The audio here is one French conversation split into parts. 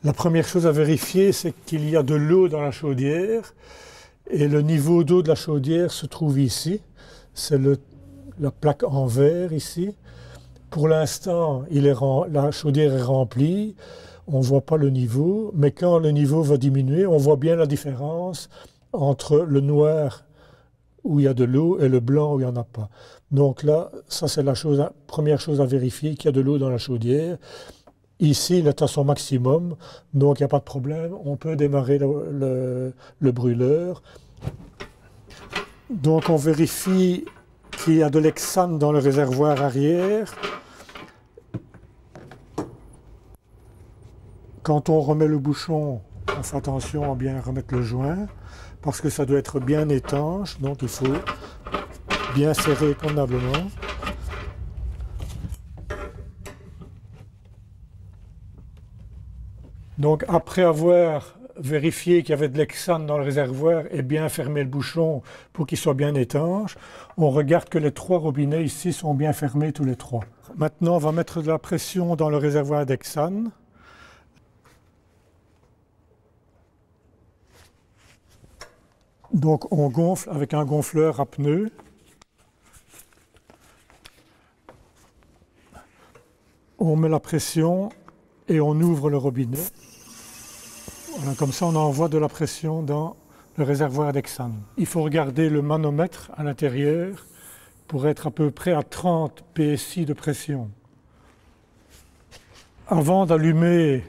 La première chose à vérifier, c'est qu'il y a de l'eau dans la chaudière et le niveau d'eau de la chaudière se trouve ici. C'est la plaque en verre ici. Pour l'instant, la chaudière est remplie, on ne voit pas le niveau, mais quand le niveau va diminuer, on voit bien la différence entre le noir où il y a de l'eau et le blanc où il n'y en a pas. Donc là, ça c'est la première chose à vérifier, qu'il y a de l'eau dans la chaudière. Ici, il est à son maximum, donc il n'y a pas de problème. On peut démarrer le brûleur. Donc on vérifie qu'il y a de l'hexane dans le réservoir arrière. Quand on remet le bouchon, on fait attention à bien remettre le joint, parce que ça doit être bien étanche, donc il faut bien serrer convenablement. Donc après avoir vérifié qu'il y avait de l'hexane dans le réservoir et bien fermé le bouchon pour qu'il soit bien étanche, on regarde que les 3 robinets ici sont bien fermés tous les 3. Maintenant on va mettre de la pression dans le réservoir d'hexane. Donc on gonfle avec un gonfleur à pneus. On met la pression et on ouvre le robinet. Voilà, comme ça on envoie de la pression dans le réservoir d'hexane. Il faut regarder le manomètre à l'intérieur pour être à peu près à 30 PSI de pression. Avant d'allumer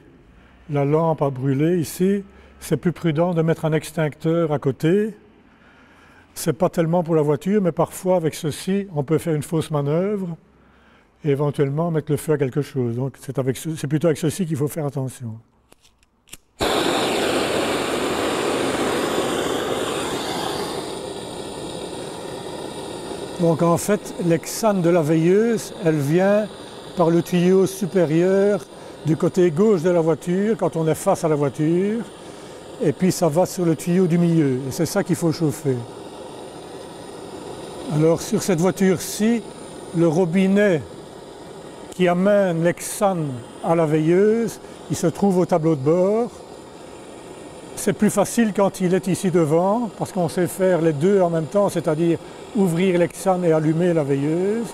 la lampe à brûler ici, c'est plus prudent de mettre un extincteur à côté. C'est pas tellement pour la voiture, mais parfois avec ceci, on peut faire une fausse manœuvre et éventuellement mettre le feu à quelque chose. Donc c'est plutôt avec ceci qu'il faut faire attention. Donc en fait, l'hexane de la veilleuse, elle vient par le tuyau supérieur du côté gauche de la voiture, quand on est face à la voiture, et puis ça va sur le tuyau du milieu, et c'est ça qu'il faut chauffer. Alors sur cette voiture-ci, le robinet qui amène l'hexane à la veilleuse, il se trouve au tableau de bord. C'est plus facile quand il est ici devant, parce qu'on sait faire les deux en même temps, c'est-à-dire ouvrir l'hexane et allumer la veilleuse.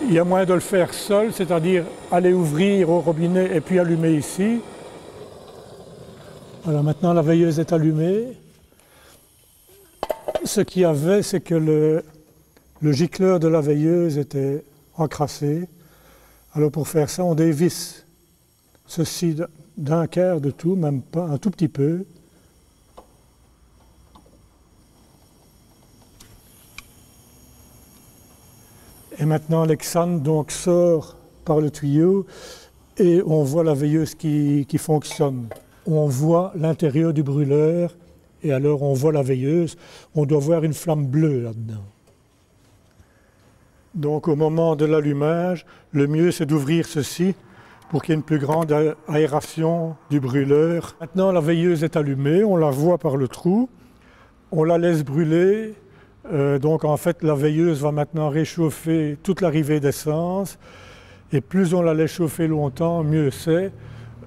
Il y a moyen de le faire seul, c'est-à-dire aller ouvrir au robinet et puis allumer ici. Voilà, maintenant la veilleuse est allumée. Ce qu'il y avait, c'est que le gicleur de la veilleuse était encrassé. Alors pour faire ça, on dévisse ceci d'un quart de tout, même pas, un tout petit peu. Et maintenant l'hexane donc sort par le tuyau et on voit la veilleuse qui fonctionne. On voit l'intérieur du brûleur et alors on voit la veilleuse. On doit voir une flamme bleue là-dedans. Donc au moment de l'allumage, le mieux c'est d'ouvrir ceci pour qu'il y ait une plus grande aération du brûleur. Maintenant la veilleuse est allumée, on la voit par le trou, on la laisse brûler. Donc en fait la veilleuse va maintenant réchauffer toute l'arrivée d'essence et plus on la laisse chauffer longtemps, mieux c'est.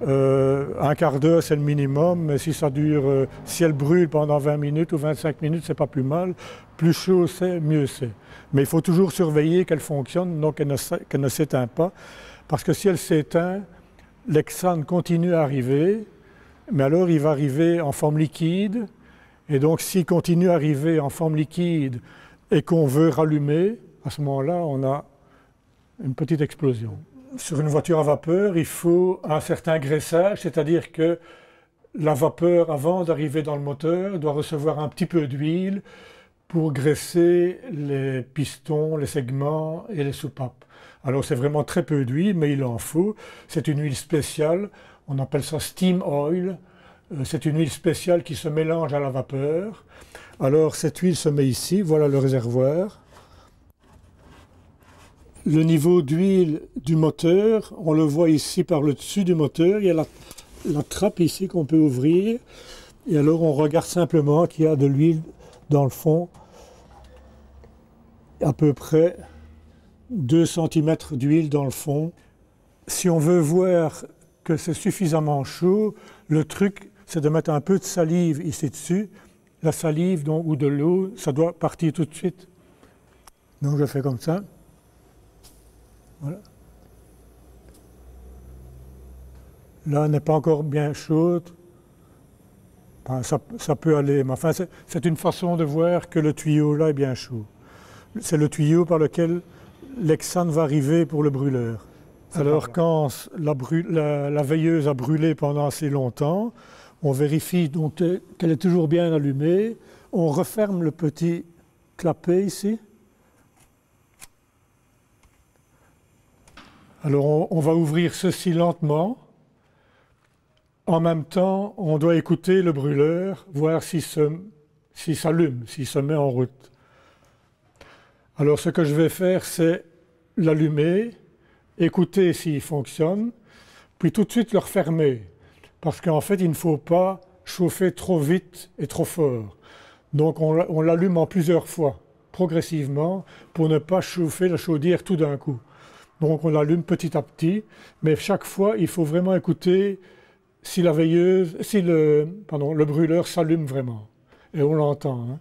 Un quart d'heure c'est le minimum, mais si ça dure, si elle brûle pendant 20 minutes ou 25 minutes, c'est pas plus mal. Plus chaud c'est, mieux c'est. Mais il faut toujours surveiller qu'elle fonctionne, donc qu'elle ne s'éteint pas, parce que si elle s'éteint, l'hexane continue à arriver, mais alors il va arriver en forme liquide, et donc s'il continue à arriver en forme liquide et qu'on veut rallumer, à ce moment-là on a une petite explosion. Sur une voiture à vapeur, il faut un certain graissage, c'est-à-dire que la vapeur, avant d'arriver dans le moteur, doit recevoir un petit peu d'huile pour graisser les pistons, les segments et les soupapes. Alors c'est vraiment très peu d'huile, mais il en faut. C'est une huile spéciale, on appelle ça steam oil. C'est une huile spéciale qui se mélange à la vapeur. Alors cette huile se met ici, voilà le réservoir. Le niveau d'huile du moteur, on le voit ici par le dessus du moteur, il y a la trappe ici qu'on peut ouvrir. Et alors on regarde simplement qu'il y a de l'huile dans le fond, à peu près 2 cm d'huile dans le fond. Si on veut voir que c'est suffisamment chaud, le truc c'est de mettre un peu de salive ici dessus. La salive donc, ou de l'eau, ça doit partir tout de suite. Donc je fais comme ça. Voilà. Là, elle n'est pas encore bien chaude. Enfin, ça peut aller, mais enfin, c'est une façon de voir que le tuyau là est bien chaud. C'est le tuyau par lequel l'hexane va arriver pour le brûleur. Alors quand la veilleuse a brûlé pendant assez longtemps, on vérifie donc qu'elle est toujours bien allumée. On referme le petit clapet ici. Alors on va ouvrir ceci lentement. En même temps, on doit écouter le brûleur, voir s'il s'allume, s'il se met en route. Alors ce que je vais faire, c'est l'allumer, écouter s'il fonctionne, puis tout de suite le refermer. Parce qu'en fait, il ne faut pas chauffer trop vite et trop fort. Donc on l'allume en plusieurs fois, progressivement, pour ne pas chauffer la chaudière tout d'un coup. Donc on l'allume petit à petit, mais chaque fois, il faut vraiment écouter si le brûleur s'allume vraiment. Et on l'entend. Hein.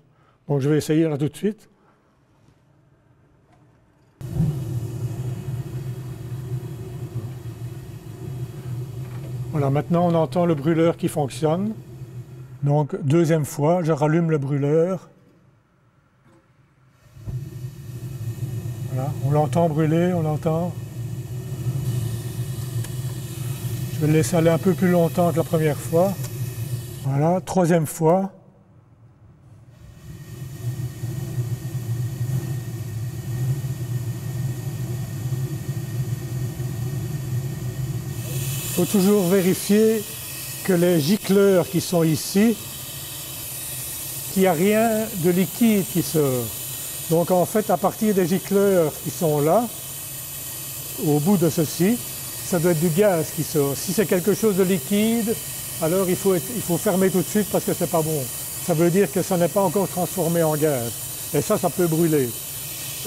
Donc je vais essayer là tout de suite. Voilà, maintenant on entend le brûleur qui fonctionne. Donc deuxième fois, je rallume le brûleur. Voilà, on l'entend brûler, on l'entend. Je vais le laisser aller un peu plus longtemps que la première fois. Voilà, troisième fois. Il faut toujours vérifier que les gicleurs qui sont ici, qu'il n'y a rien de liquide qui sort. Donc en fait, à partir des gicleurs qui sont là, au bout de ceci, ça doit être du gaz qui sort. Si c'est quelque chose de liquide, alors il faut fermer tout de suite parce que c'est pas bon. Ça veut dire que ça n'est pas encore transformé en gaz. Et ça peut brûler.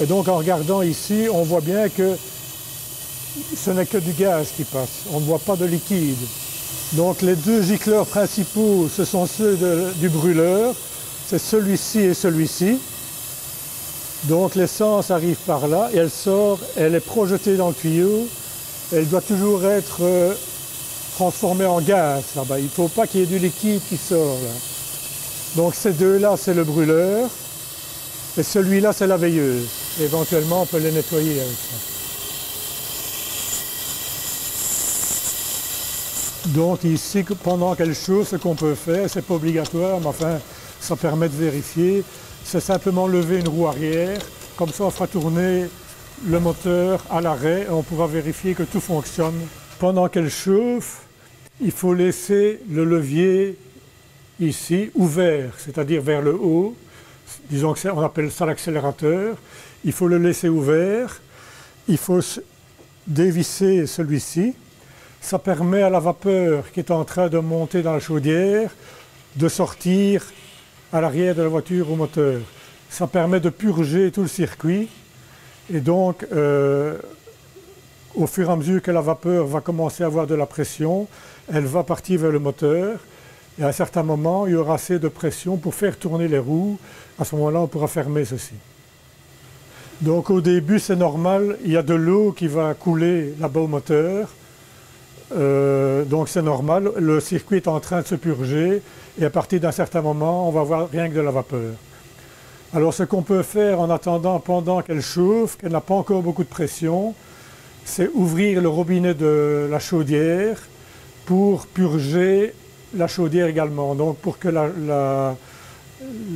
Et donc en regardant ici, on voit bien que ce n'est que du gaz qui passe. On ne voit pas de liquide. Donc les deux gicleurs principaux, ce sont ceux du brûleur. C'est celui-ci et celui-ci. Donc l'essence arrive par là et elle sort, elle est projetée dans le tuyau. Elle doit toujours être transformée en gaz là-bas. Il ne faut pas qu'il y ait du liquide qui sort là. Donc ces deux-là, c'est le brûleur. Et celui-là, c'est la veilleuse. Éventuellement, on peut les nettoyer avec ça. Donc ici, pendant qu'elle chauffe, ce qu'on peut faire, c'est pas obligatoire, mais enfin, ça permet de vérifier. C'est simplement lever une roue arrière. Comme ça, on fera tourner le moteur à l'arrêt et on pourra vérifier que tout fonctionne. Pendant qu'elle chauffe, il faut laisser le levier ici ouvert, c'est-à-dire vers le haut. Disons qu'on appelle ça l'accélérateur. Il faut le laisser ouvert. Il faut dévisser celui-ci. Ça permet à la vapeur qui est en train de monter dans la chaudière de sortir à l'arrière de la voiture au moteur. Ça permet de purger tout le circuit. Et donc, au fur et à mesure que la vapeur va commencer à avoir de la pression, elle va partir vers le moteur. Et à un certain moment, il y aura assez de pression pour faire tourner les roues. À ce moment-là, on pourra fermer ceci. Donc au début, c'est normal, il y a de l'eau qui va couler là-bas au moteur. Donc c'est normal, le circuit est en train de se purger. Et à partir d'un certain moment, on va avoir rien que de la vapeur. Alors ce qu'on peut faire en attendant, pendant qu'elle chauffe, qu'elle n'a pas encore beaucoup de pression, c'est ouvrir le robinet de la chaudière pour purger la chaudière également. Donc pour que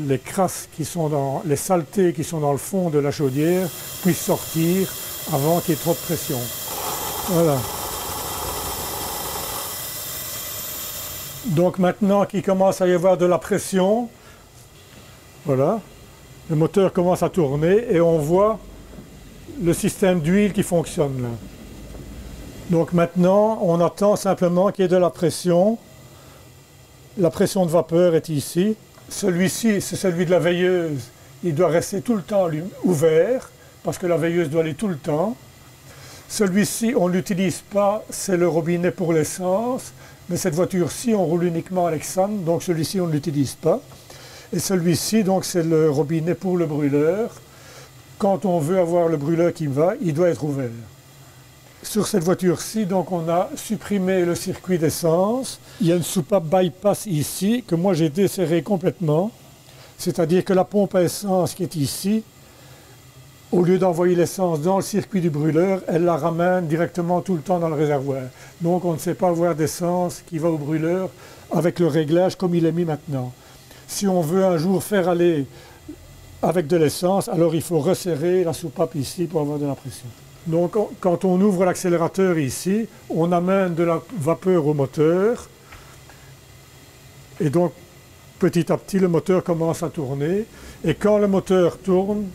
les crasses qui sont les saletés qui sont dans le fond de la chaudière puissent sortir avant qu'il y ait trop de pression. Voilà. Donc maintenant qu'il commence à y avoir de la pression, voilà. Le moteur commence à tourner et on voit le système d'huile qui fonctionne là. Donc maintenant, on attend simplement qu'il y ait de la pression. La pression de vapeur est ici. Celui-ci, c'est celui de la veilleuse. Il doit rester tout le temps ouvert, parce que la veilleuse doit aller tout le temps. Celui-ci, on ne l'utilise pas, c'est le robinet pour l'essence. Mais cette voiture-ci, on roule uniquement à l'hexane, donc celui-ci, on ne l'utilise pas. Et celui-ci, donc, c'est le robinet pour le brûleur. Quand on veut avoir le brûleur qui va, il doit être ouvert. Sur cette voiture-ci, donc, on a supprimé le circuit d'essence. Il y a une soupape bypass ici, que moi j'ai desserrée complètement. C'est-à-dire que la pompe à essence qui est ici, au lieu d'envoyer l'essence dans le circuit du brûleur, elle la ramène directement tout le temps dans le réservoir. Donc on ne sait pas avoir d'essence qui va au brûleur avec le réglage comme il est mis maintenant. Si on veut un jour faire aller avec de l'essence, alors il faut resserrer la soupape ici pour avoir de la pression. Donc quand on ouvre l'accélérateur ici, on amène de la vapeur au moteur. Et donc petit à petit le moteur commence à tourner. Et quand le moteur tourne,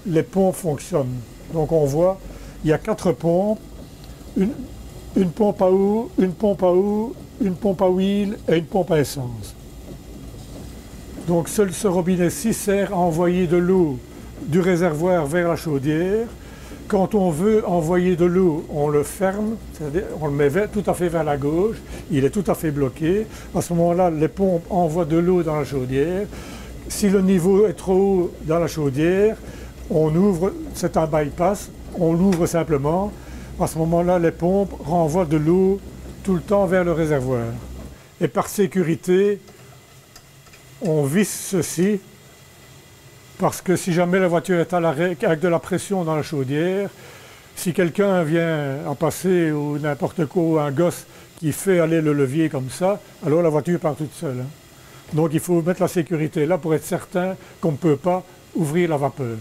les pompes fonctionnent. Donc on voit, il y a 4 pompes, une pompe à eau, une pompe à eau, une pompe à huile et une pompe à essence. Donc seul ce robinet-ci sert à envoyer de l'eau du réservoir vers la chaudière. Quand on veut envoyer de l'eau, on le ferme, c'est-à-dire on le met tout à fait vers la gauche, il est tout à fait bloqué. À ce moment-là, les pompes envoient de l'eau dans la chaudière. Si le niveau est trop haut dans la chaudière, on ouvre, c'est un bypass, on l'ouvre simplement. À ce moment-là, les pompes renvoient de l'eau tout le temps vers le réservoir. Et par sécurité, on visse ceci, parce que si jamais la voiture est à l'arrêt avec de la pression dans la chaudière, si quelqu'un vient à passer ou n'importe quoi, ou un gosse qui fait aller le levier comme ça, alors la voiture part toute seule. Donc il faut mettre la sécurité là pour être certain qu'on ne peut pas ouvrir la vapeur.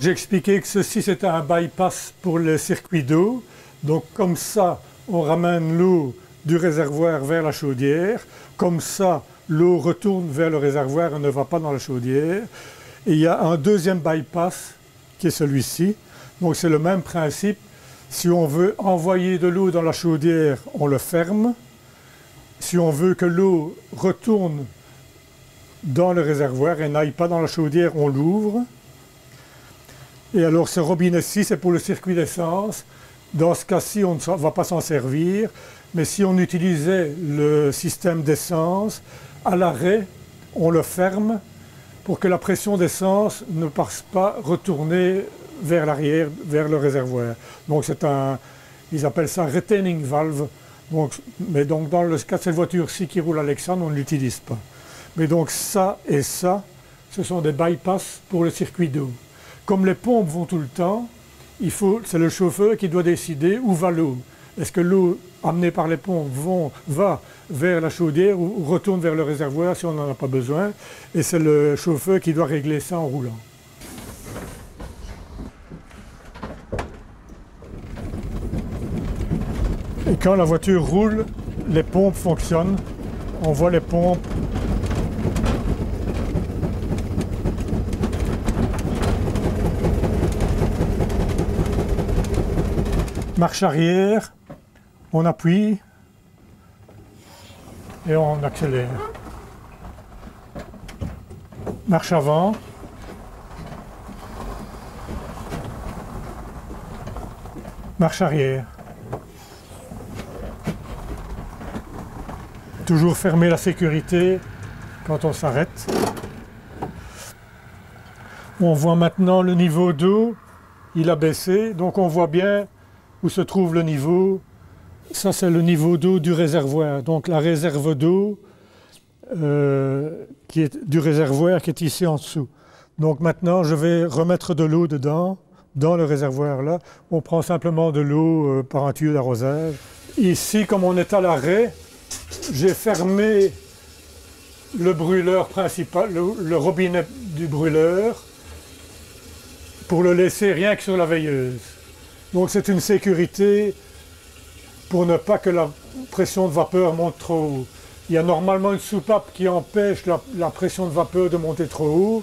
J'ai expliqué que ceci c'était un bypass pour le circuit d'eau. Donc comme ça, on ramène l'eau du réservoir vers la chaudière. Comme ça, l'eau retourne vers le réservoir et ne va pas dans la chaudière. Et il y a un deuxième bypass qui est celui-ci. Donc c'est le même principe. Si on veut envoyer de l'eau dans la chaudière, on le ferme. Si on veut que l'eau retourne dans le réservoir et n'aille pas dans la chaudière, on l'ouvre. Et alors ce robinet-ci, c'est pour le circuit d'essence. Dans ce cas-ci, on ne va pas s'en servir. Mais si on utilisait le système d'essence, à l'arrêt, on le ferme pour que la pression d'essence ne passe pas retourner vers l'arrière, vers le réservoir. Donc c'est ils appellent ça retaining valve. Mais donc dans le cas de cette voiture-ci qui roule à l'hexane, on ne l'utilise pas. Mais donc ça et ça, ce sont des bypass pour le circuit d'eau. Comme les pompes vont tout le temps, c'est le chauffeur qui doit décider où va l'eau. Est-ce que l'eau amenée par les pompes va vers la chaudière ou retourne vers le réservoir si on n'en a pas besoin? Et c'est le chauffeur qui doit régler ça en roulant. Et quand la voiture roule, les pompes fonctionnent. On voit les pompes. Marche arrière, on appuie et on accélère. Marche avant. Marche arrière. Toujours fermer la sécurité quand on s'arrête. On voit maintenant le niveau d'eau, il a baissé, donc on voit bien où se trouve le niveau. Ça c'est le niveau d'eau du réservoir, donc la réserve d'eau du réservoir qui est ici en dessous. Donc maintenant je vais remettre de l'eau dedans, dans le réservoir là. On prend simplement de l'eau par un tuyau d'arrosage. Ici, comme on est à l'arrêt, j'ai fermé le brûleur principal, le robinet du brûleur, pour le laisser rien que sur la veilleuse. Donc c'est une sécurité pour ne pas que la pression de vapeur monte trop haut. Il y a normalement une soupape qui empêche la pression de vapeur de monter trop haut,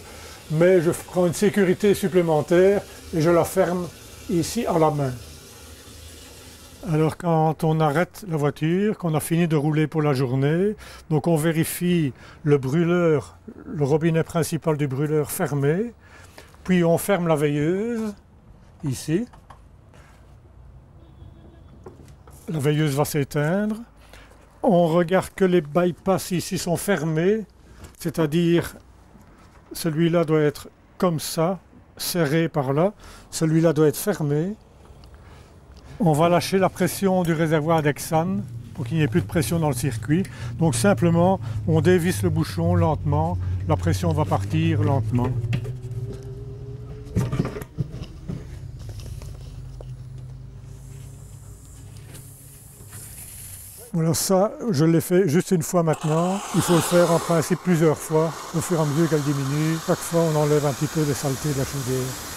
mais je prends une sécurité supplémentaire et je la ferme ici à la main. Alors quand on arrête la voiture, qu'on a fini de rouler pour la journée, donc on vérifie le brûleur, le robinet principal du brûleur fermé, puis on ferme la veilleuse, ici. La veilleuse va s'éteindre. On regarde que les bypass ici sont fermés, c'est-à-dire celui-là doit être comme ça, serré par là, celui-là doit être fermé. On va lâcher la pression du réservoir d'hexane pour qu'il n'y ait plus de pression dans le circuit. Donc simplement, on dévisse le bouchon lentement, la pression va partir lentement. Voilà, ça, je l'ai fait juste une fois maintenant. Il faut le faire en principe plusieurs fois, au fur et à mesure qu'elle diminue. Chaque fois, on enlève un petit peu de saleté de la chaudière.